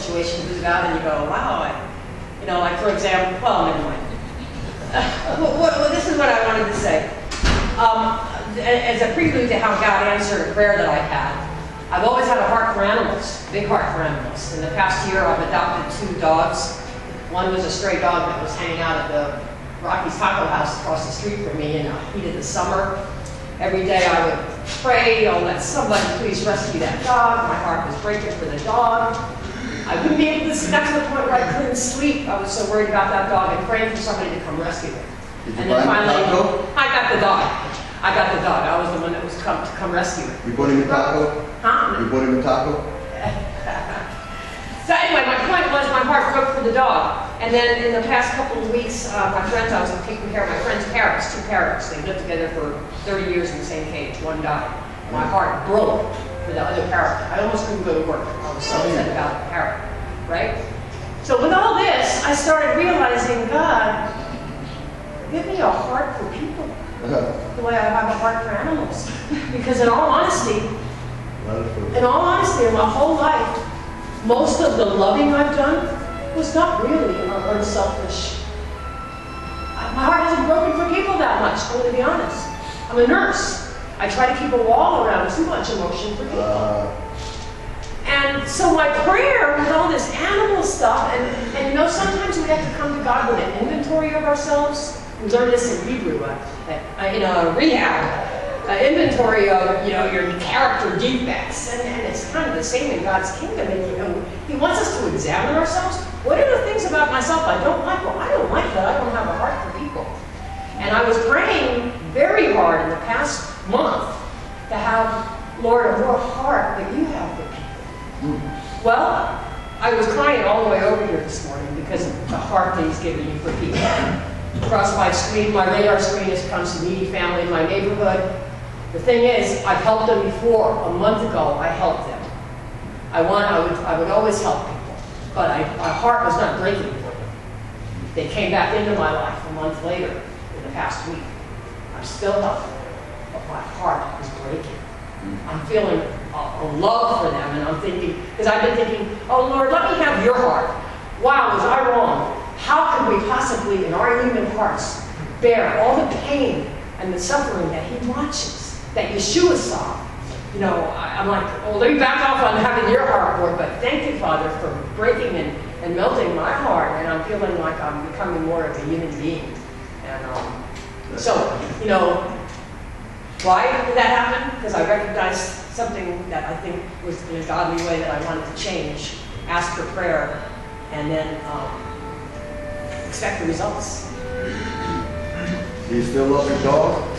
situations with God, and you go, wow, you know, like for example, well, never mind. Well, this is what I wanted to say. As a prelude to how God answered a prayer that I had, I've always had a heart for animals, big heart for animals. In the past year, I've adopted 2 dogs. One was a stray dog that was hanging out at the Rocky's Taco House across the street from me in the heat of the summer. Every day I would pray, oh, let somebody please rescue that dog. My heart was breaking for the dog. I wouldn't be able to sleep. Got to the point where I couldn't sleep. I was so worried about that dog and praying for somebody to come rescue it. And then finally, I got the dog. I got the dog. I was the one that was to come rescue it. You bought him a taco? Huh? You bought him a taco? So anyway, my point was my heart broke for the dog. And then in the past couple of weeks, my friends, I was taking care of my friend's parrots, 2 parrots. They lived together for 30 years in the same cage. One died. My heart broke for the other parrot. I almost couldn't go to work. I was so upset about the parrot, right? So with all this, I started realizing, God, give me a heart for people. The way I have a heart for animals. Because in all honesty, in my whole life, most of the loving I've done was not really unselfish. My heart hasn't broken for people that much, I'm going to be honest. I'm a nurse. I try to keep a wall around too much emotion for people. And so my prayer with all this animal stuff, and you know, sometimes we have to come to God with an inventory of ourselves. We learned this in Hebrew, in a rehab. Inventory of, you know, your character defects, and it's kind of the same in God's kingdom. And you know, He wants us to examine ourselves. What are the things about myself I don't like? Well, I don't like that I don't have a heart for people. And I was praying very hard in the past month to have, Lord, a more heart that you have for people. Well, I was crying all the way over here this morning because of the heart that He's given me for people. Across my screen, my radar screen, has come some needy family in my neighborhood. The thing is, I've helped them before. A month ago, I helped them. I would always help people, but my heart was not breaking for them. They came back into my life a month later, in the past week. I'm still helping them, but my heart is breaking. I'm feeling a love for them, and I'm thinking, because I've been thinking, oh Lord, let me have your heart. Wow, was I wrong? How can we possibly, in our human hearts, bear all the pain and the suffering that He watches, that Yeshua saw? You know, I'm like, well, let me back off on having your heart, Lord, but thank you, Father, for breaking and melting my heart, and I'm feeling like I'm becoming more of a human being. And so, you know, why did that happen? Because I recognized something that I think was in a godly way that I wanted to change, ask for prayer, and then expect the results. Do you still love your dog?